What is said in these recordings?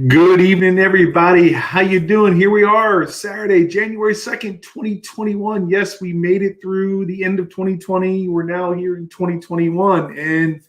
Good evening, everybody. How you doing? Here we are, Saturday, January 2nd, 2021. Yes, we made it through the end of 2020. We're now here in 2021. And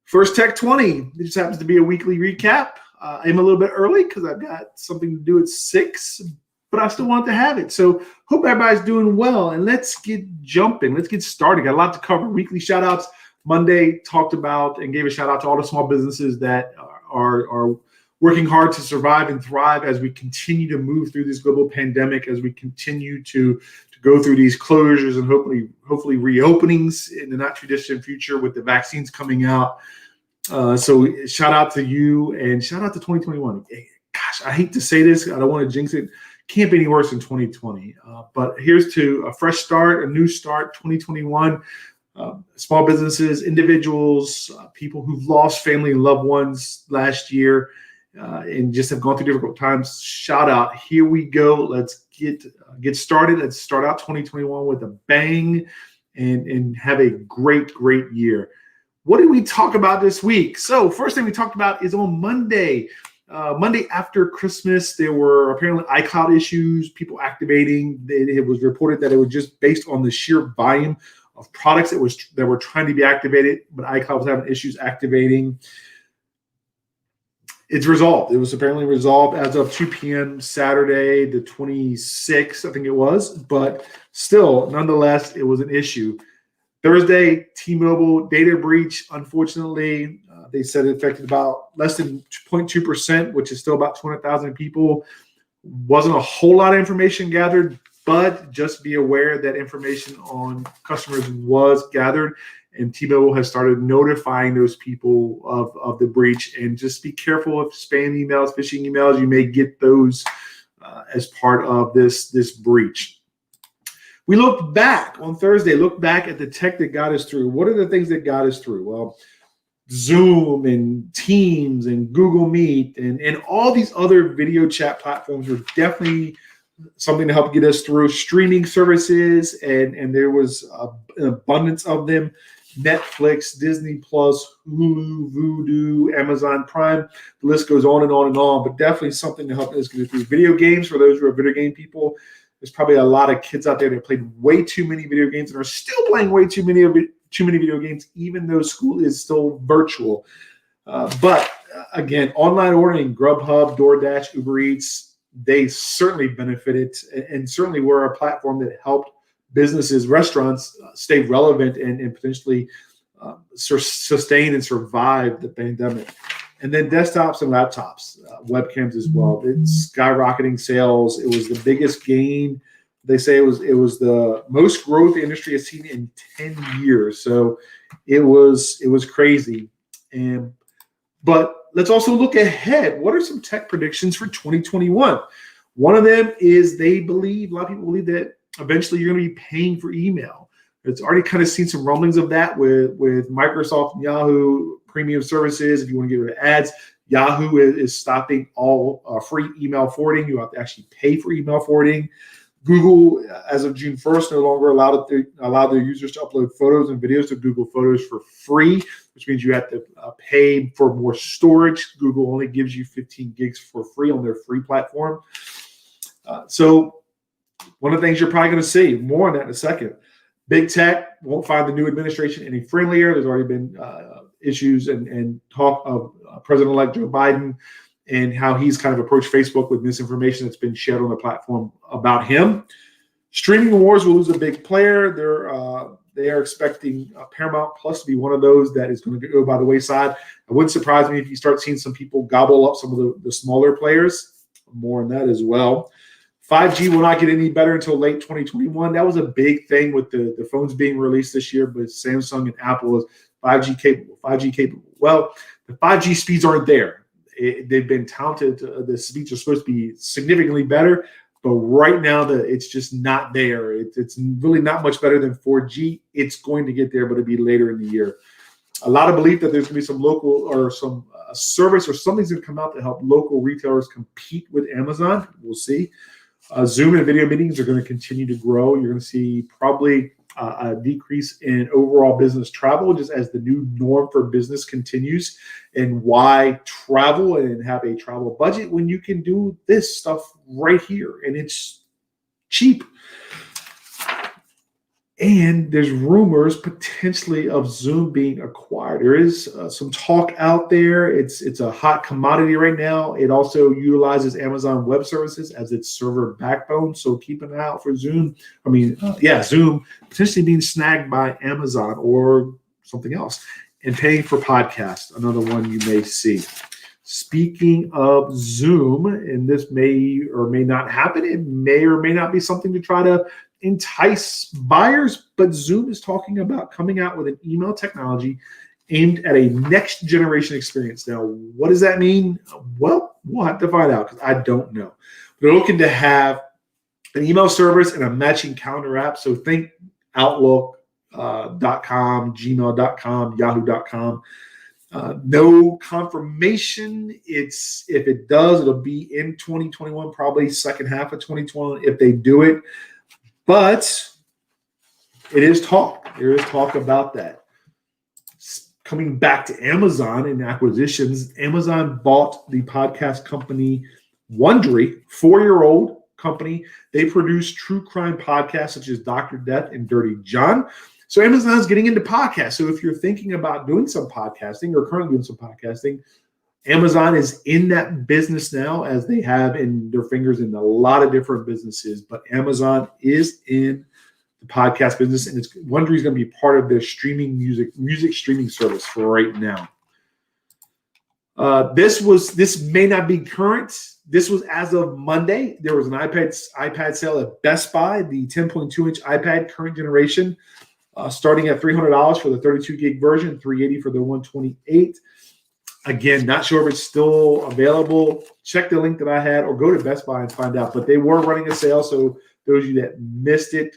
First Tech 20, it just happens to be a weekly recap. I'm a little bit early because I've got something to do at 6, but I still want to have it. So hope everybody's doing well. And let's get jumping. Let's get started. Got a lot to cover. Weekly shout outs. Monday talked about and gave a shout out to all the small businesses that are working hard to survive and thrive as we continue to move through this global pandemic, as we continue to go through these closures and hopefully reopenings in the not too distant future with the vaccines coming out. So shout out to you and shout out to 2021. Gosh, I hate to say this. I don't want to jinx it. Can't be any worse than 2020. But here's to a fresh start, a new start, 2021. Small businesses, individuals, people who've lost family and loved ones last year, and just have gone through difficult times. Shout out. Here we go. Let's get started. Let's start out 2021 with a bang and have a great year. What did we talk about this week? So first thing we talked about is on Monday. Monday after Christmas, there were apparently iCloud issues, people activating. It was reported that it was just based on the sheer volume of products that were trying to be activated, but iCloud was having issues activating. It's resolved. It was apparently resolved as of 2 p.m. Saturday, the 26th, I think it was. But still, nonetheless, it was an issue. Thursday, T-Mobile data breach. Unfortunately, they said it affected about less than 0.2%, which is still about 200,000 people. Wasn't a whole lot of information gathered, but just be aware that information on customers was gathered. And T-Mobile has started notifying those people of the breach. And just be careful of spam emails, phishing emails. You may get those as part of this breach. We looked back on Thursday, looked back at the tech that got us through. What are the things that got us through? Well, Zoom and Teams and Google Meet and all these other video chat platforms were definitely something to help get us through. Streaming services, and there was an abundance of them. Netflix, Disney Plus, Hulu, Vudu, Amazon Prime. The list goes on and on and on, but definitely something to help us get through. Video games, for those who are video game people, there's probably a lot of kids out there that played way too many video games and are still playing way too many video games, even though school is still virtual. But again, online ordering, Grubhub, DoorDash, Uber Eats, they certainly benefited and certainly were a platform that helped businesses, restaurants stay relevant and potentially sustain and survive the pandemic. And then desktops and laptops, webcams as well. It's skyrocketing sales. It was the biggest gain. They say it was the most growth the industry has seen in 10 years. So it was crazy. But let's also look ahead. What are some tech predictions for 2021? One of them is a lot of people believe that eventually you're going to be paying for email. It's already kind of seen some rumblings of that with Microsoft and Yahoo premium services. If you want to get rid of ads, Yahoo is stopping all free email forwarding. You have to actually pay for email forwarding. Google, as of June 1st, no longer allow their users to upload photos and videos to Google Photos for free, which means you have to pay for more storage. Google only gives you 15 gigs for free on their free platform. So one of the things you're probably going to see, more on that in a second, big tech won't find the new administration any friendlier. There's already been issues and talk of President-elect Joe Biden and how he's kind of approached Facebook with misinformation that's been shared on the platform about him. Streaming wars will lose a big player. They are expecting Paramount Plus to be one of those that is going to go by the wayside. It wouldn't surprise me if you start seeing some people gobble up some of the smaller players. More on that as well. 5G will not get any better until late 2021. That was a big thing with the phones being released this year, but Samsung and Apple is 5G capable. Well, the 5G speeds aren't there. They've been touted. The speeds are supposed to be significantly better, but right now it's just not there. It's really not much better than 4G. It's going to get there, but it'll be later in the year. A lot of belief that there's going to be some local or some service or something's going to come out to help local retailers compete with Amazon. We'll see. Zoom and video meetings are going to continue to grow. You're going to see probably a decrease in overall business travel, just as the new norm for business continues. And why travel and have a travel budget when you can do this stuff right here and it's cheap? And there's rumors potentially of Zoom being acquired. There is some talk out there. It's a hot commodity right now. It also utilizes Amazon Web Services as its server backbone. So keep an eye out for Zoom. Zoom potentially being snagged by Amazon or something else. And paying for podcasts, another one you may see. Speaking of Zoom, and this may or may not happen, it may or may not be something to try to entice buyers, but Zoom is talking about coming out with an email technology aimed at a next generation experience. Now, what does that mean? Well, we'll have to find out because I don't know. They're looking to have an email service and a matching calendar app. So think Outlook.com, Gmail.com, Yahoo.com. No confirmation. If it does, it'll be in 2021, probably second half of 2021 if they do it. But it is talk. There is talk about that. Coming back to Amazon and acquisitions, Amazon bought the podcast company Wondery, 4-year-old company. They produce true crime podcasts such as Dr. Death and Dirty John. So Amazon's getting into podcasts. So if you're thinking about doing some podcasting or currently doing some podcasting, Amazon is in that business now, as they have in their fingers in a lot of different businesses. But Amazon is in the podcast business, and Wondery is going to be part of their streaming music streaming service for right now. This may not be current. This was as of Monday. There was an iPad sale at Best Buy, the 10.2-inch iPad current generation, starting at $300 for the 32 gig version, $380 for the 128. Again, not sure if it's still available. Check the link that I had or go to Best Buy and find out. But they were running a sale, so those of you that missed it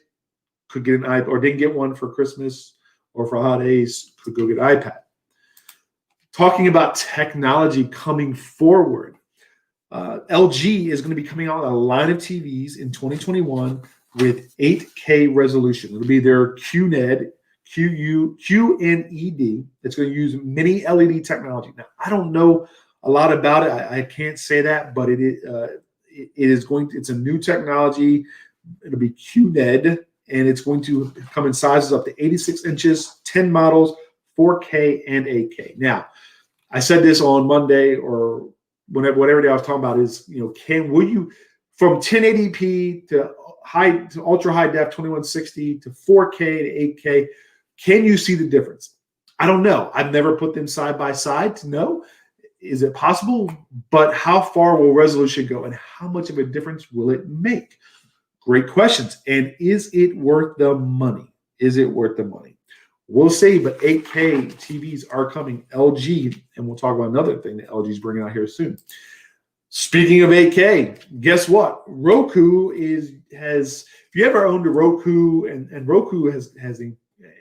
could get an iPad or didn't get one for Christmas or for holidays could go get an iPad. Talking about technology coming forward, LG is going to be coming out with a line of TVs in 2021 with 8K resolution. It'll be their QNED. QNED. It's going to use mini LED technology. Now, I don't know a lot about it. I can't say that, but it's a new technology. It'll be QNED, and it's going to come in sizes up to 86 inches, 10 models, 4K and 8K. Now, I said this on Monday or whatever day I was talking about is, will you from 1080p to ultra high def 2160 to 4K to 8K? Can you see the difference? I don't know. I've never put them side by side to know. Is it possible? But how far will resolution go and how much of a difference will it make? Great questions. And is it worth the money? Is it worth the money? We'll see, but 8K TVs are coming. LG, and we'll talk about another thing that LG is bringing out here soon. Speaking of 8K, guess what? Roku has. If you ever owned a Roku, and Roku has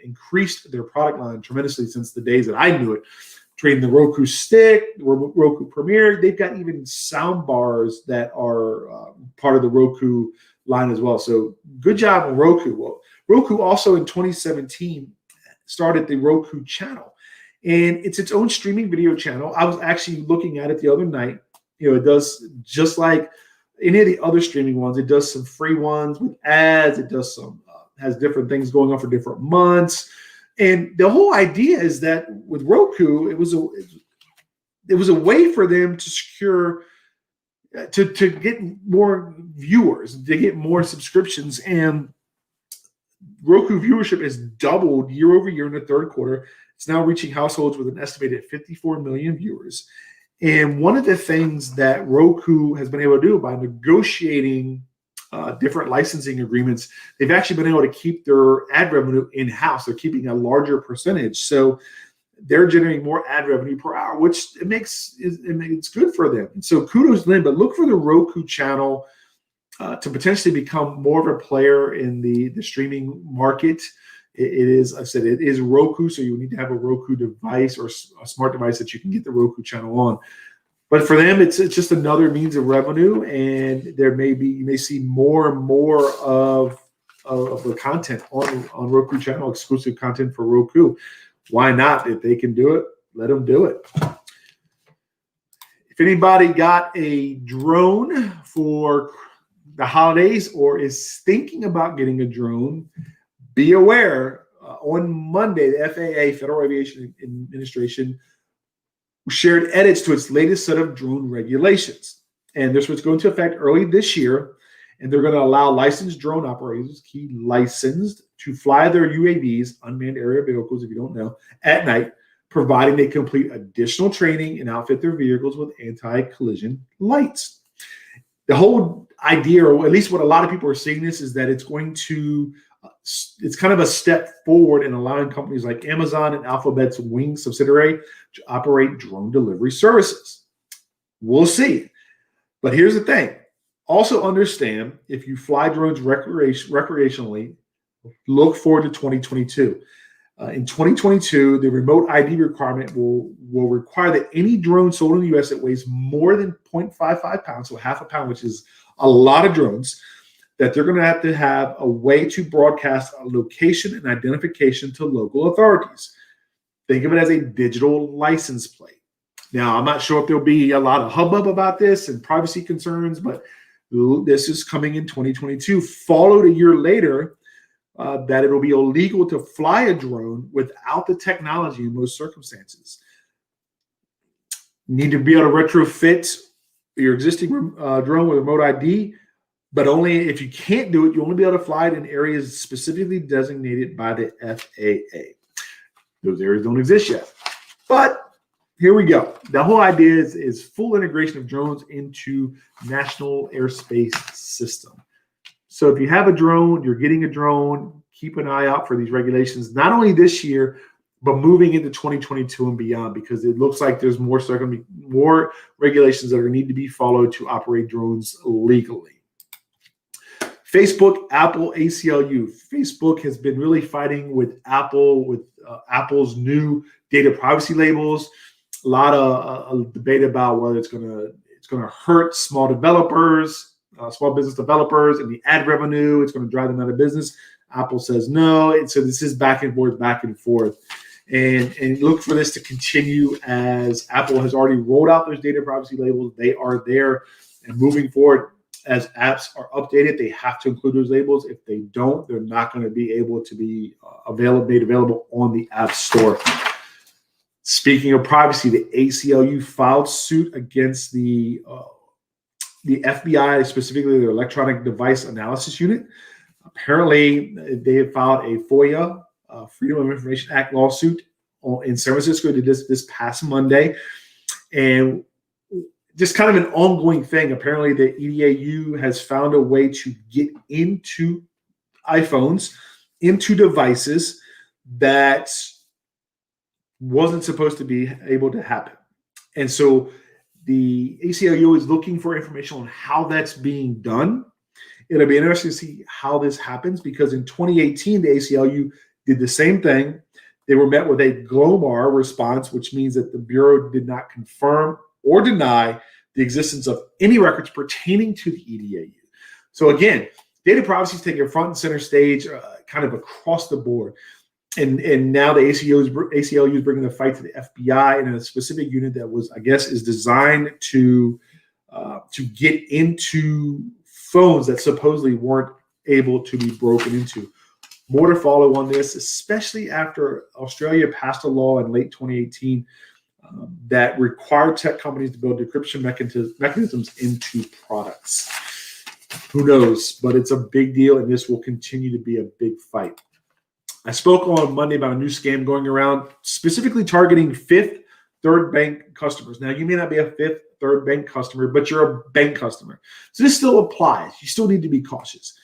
increased their product line tremendously since the days that I knew it. Trading the Roku Stick, Roku Premier, they've got even sound bars that are part of the Roku line as well. So good job on Roku. Well, Roku also in 2017 started the Roku channel, and it's its own streaming video channel. I was actually looking at it the other night. It does just like any of the other streaming ones. It does some free ones with ads. It does some has different things going on for different months. And the whole idea is that with Roku, it was a way for them to secure to get more viewers, to get more subscriptions. And Roku viewership has doubled year over year in the third quarter. It's now reaching households with an estimated 54 million viewers. And one of the things that Roku has been able to do by negotiating different licensing agreements, they've actually been able to keep their ad revenue in-house. They're keeping a larger percentage. So they're generating more ad revenue per hour, which it's good for them. And so kudos to them, but look for the Roku channel to potentially become more of a player in the streaming market. It is Roku, so you need to have a Roku device or a smart device that you can get the Roku channel on. But for them, it's just another means of revenue, and you may see more and more of of the content on Roku channel, exclusive content for Roku. Why not? If they can do it, let them do it. If anybody got a drone for the holidays or is thinking about getting a drone, be aware. On Monday, the FAA, Federal Aviation Administration, shared edits to its latest set of drone regulations. And this was going to effect early this year. And they're going to allow licensed drone operators, key licensed, to fly their UAVs, unmanned aerial vehicles, if you don't know, at night, providing they complete additional training and outfit their vehicles with anti-collision lights. The whole idea, or at least what a lot of people are seeing this, is that it's kind of a step forward in allowing companies like Amazon and Alphabet's Wing subsidiary to operate drone delivery services. We'll see. But here's the thing. Also understand, if you fly drones recreationally, look forward to 2022. In 2022, the remote ID requirement will require that any drone sold in the U.S. that weighs more than 0.55 pounds, so half a pound, which is a lot of drones, that they're going to have a way to broadcast a location and identification to local authorities. Think of it as a digital license plate. Now, I'm not sure if there'll be a lot of hubbub about this and privacy concerns, but this is coming in 2022, followed a year later that it'll be illegal to fly a drone without the technology in most circumstances. You need to be able to retrofit your existing drone with remote ID, but only if you can't do it, you only be able to fly it in areas specifically designated by the FAA. Those areas don't exist yet. But here we go. The whole idea is full integration of drones into national airspace system. So if you have a drone, you're getting a drone, keep an eye out for these regulations, not only this year, but moving into 2022 and beyond, because it looks like there's more regulations that are going to need to be followed to operate drones legally. Facebook, Apple, ACLU. Facebook has been really fighting with Apple, with Apple's new data privacy labels. A lot of debate about whether it's going to hurt small developers, small business developers, and the ad revenue. It's going to drive them out of business. Apple says no. So this is back and forth. And look for this to continue, as Apple has already rolled out those data privacy labels. They are there, and moving forward, as apps are updated, they have to include those labels. If they don't, they're not going to be able to be made available on the App Store. Speaking of privacy, the ACLU filed suit against the FBI, specifically the Electronic Device Analysis Unit. Apparently, they have filed a FOIA, Freedom of Information Act lawsuit in San Francisco this past Monday. And just kind of an ongoing thing. Apparently, the EDAU has found a way to get into iPhones, into devices that wasn't supposed to be able to happen. And so the ACLU is looking for information on how that's being done. It'll be interesting to see how this happens, because in 2018, the ACLU did the same thing. They were met with a GLOMAR response, which means that the Bureau did not confirm or deny the existence of any records pertaining to the EDAU. So again, data privacy is taking a front and center stage kind of across the board. And now the ACLU is bringing the fight to the FBI and a specific unit that was, I guess, is designed to get into phones that supposedly weren't able to be broken into. More to follow on this, especially after Australia passed a law in late 2018 that required tech companies to build decryption mechanisms into products. Who knows? But it's a big deal, and this will continue to be a big fight. I spoke on Monday about a new scam going around, specifically targeting Fifth Third Bank customers. Now, you may not be a Fifth Third Bank customer, but you're a bank customer. So this still applies. You still need to be cautious.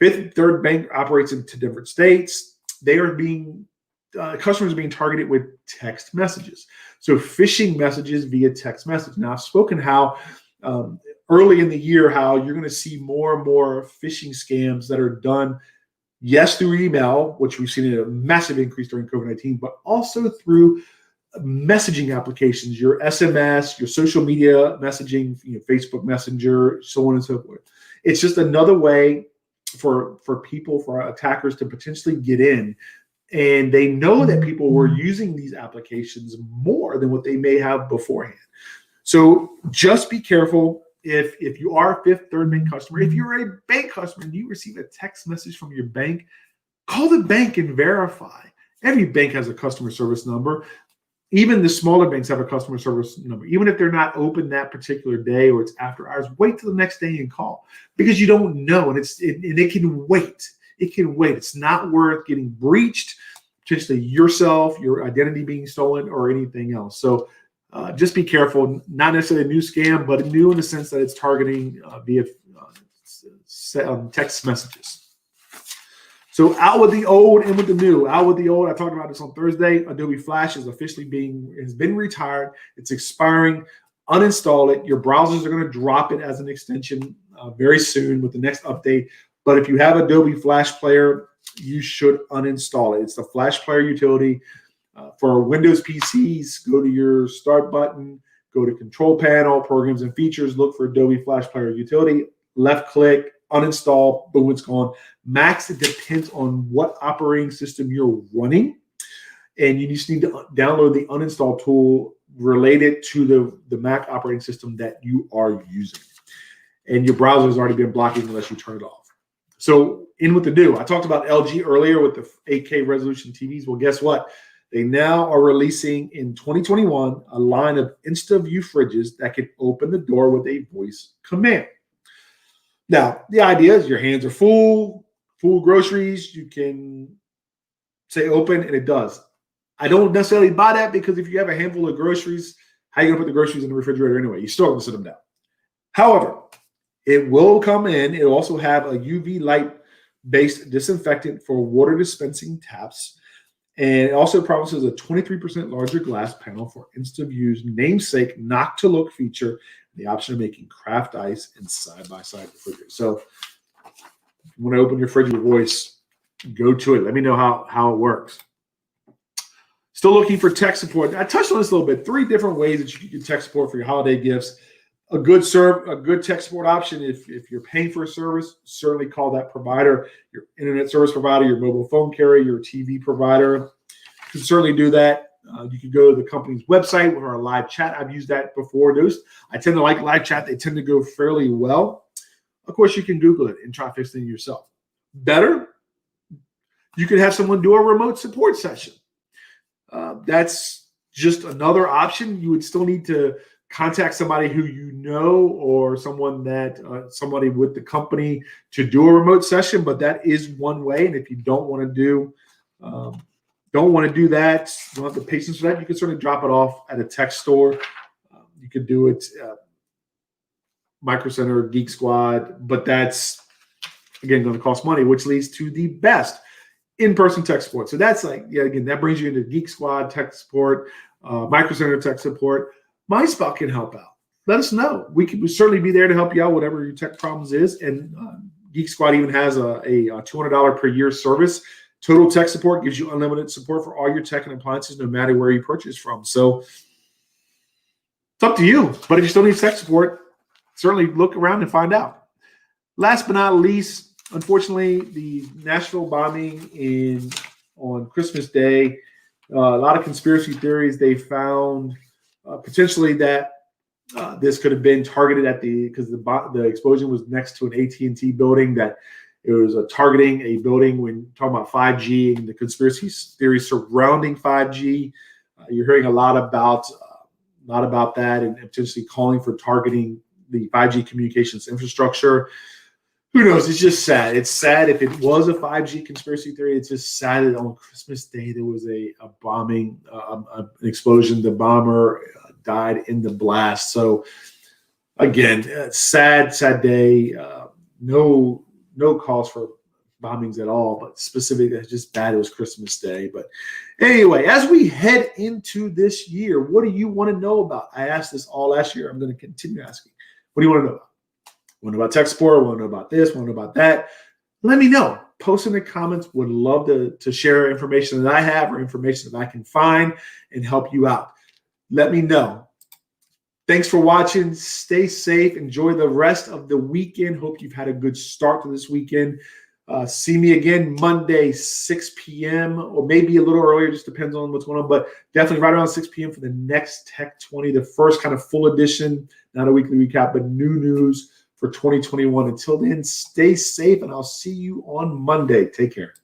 Fifth Third Bank operates in two different states. They are customers are being targeted with text messages. So phishing messages via text message. Now, I've spoken how early in the year, how you're going to see more and more phishing scams that are done, yes, through email, which we've seen a massive increase during COVID-19, but also through messaging applications, your SMS, your social media messaging, Facebook Messenger, so on and so forth. It's just another way for attackers to potentially get in. And they know that people were using these applications more than what they may have beforehand. So just be careful. If you are a Fifth Third Bank customer, if you're a bank customer and you receive a text message from your bank, call the bank and verify. Every bank has a customer service number. Even the smaller banks have a customer service number. Even if they're not open that particular day or it's after hours, wait till the next day and call, because you don't know, and it can wait. It can wait. It's not worth getting breached, potentially yourself, your identity being stolen, or anything else. So just be careful. Not necessarily a new scam, but new in the sense that it's targeting via text messages. So out with the old, in with the new. Out with the old. I talked about this on Thursday. Adobe Flash has been retired. It's expiring. Uninstall it. Your browsers are going to drop it as an extension very soon with the next update. But if you have Adobe Flash Player, you should uninstall it. It's the Flash Player utility. For Windows PCs, go to your Start button, go to Control Panel, Programs and Features, look for Adobe Flash Player utility, left click, uninstall, boom, it's gone. Macs, it depends on what operating system you're running, and you just need to download the uninstall tool related to the Mac operating system that you are using. And your browser has already been blocking unless you turn it off. So in with the new. I talked about LG earlier with the 8K resolution TVs. Well, guess what? They now are releasing in 2021 a line of InstaView fridges that can open the door with a voice command. Now, the idea is your hands are full groceries. You can say open, and it does. I don't necessarily buy that, because if you have a handful of groceries, how are you going to put the groceries in the refrigerator anyway? You still have to sit them down. However, it will come in. It'll also have a UV light-based disinfectant for water dispensing taps. And it also promises a 23% larger glass panel for InstaView's namesake knock-to-look feature, the option of making craft ice in side-by-side refrigerators. So if you want to open your fridge with voice, go to it. Let me know how it works. Still looking for tech support. I touched on this a little bit. 3 different ways that you can get tech support for your holiday gifts. A good tech support option, if you're paying for a service, certainly call that provider, your internet service provider, your mobile phone carrier, your TV provider. You can certainly do that. You can go to the company's website with our live chat. I've used that before. I tend to like live chat. They tend to go fairly well. Of course, you can Google it and try fixing it yourself. Better, you could have someone do a remote support session. That's just another option. You would still need to contact somebody who you know, or somebody with the company to do a remote session, but that is one way. And if you don't want to do that, you don't have the patience for that, you can certainly drop it off at a tech store. You could do it Micro Center, Geek Squad, but that's again going to cost money, which leads to the best in-person tech support. So that's that brings you into Geek Squad tech support, Micro Center tech support. MySpout can help out. Let us know. We can certainly be there to help you out, whatever your tech problems is. And Geek Squad even has a $200 per year service. Total Tech Support gives you unlimited support for all your tech and appliances, no matter where you purchase from. So it's up to you. But if you still need tech support, certainly look around and find out. Last but not least, unfortunately, the Nashville bombing on Christmas Day, a lot of conspiracy theories. They found potentially that this could have been targeted because the explosion was next to an AT&T building, that it was targeting a building when talking about 5G and the conspiracy theories surrounding 5G. You're hearing a lot about that, and potentially calling for targeting the 5G communications infrastructure. Who knows? It's just sad. It's sad if it was a 5G conspiracy theory. It's just sad that on Christmas Day there was a bombing, an explosion. The bomber died in the blast. So again, sad day. No cause for bombings at all, but specifically it's just bad. It was Christmas Day. But anyway, as we head into this year, what do you want to know about? I asked this all last year. I'm going to continue asking. What do you want to know about? Want to know about tech support? Want to know about this? Want to know about that? Let me know. Post in the comments. Would love to share information that I have or information that I can find and help you out. Let me know. Thanks for watching. Stay safe. Enjoy the rest of the weekend. Hope you've had a good start to this weekend. See me again Monday, 6 p.m. or maybe a little earlier. Just depends on what's going on. But definitely right around 6 p.m. for the next Tech 20, the first kind of full edition, not a weekly recap, but new news for 2021. Until then, stay safe, and I'll see you on Monday. Take care.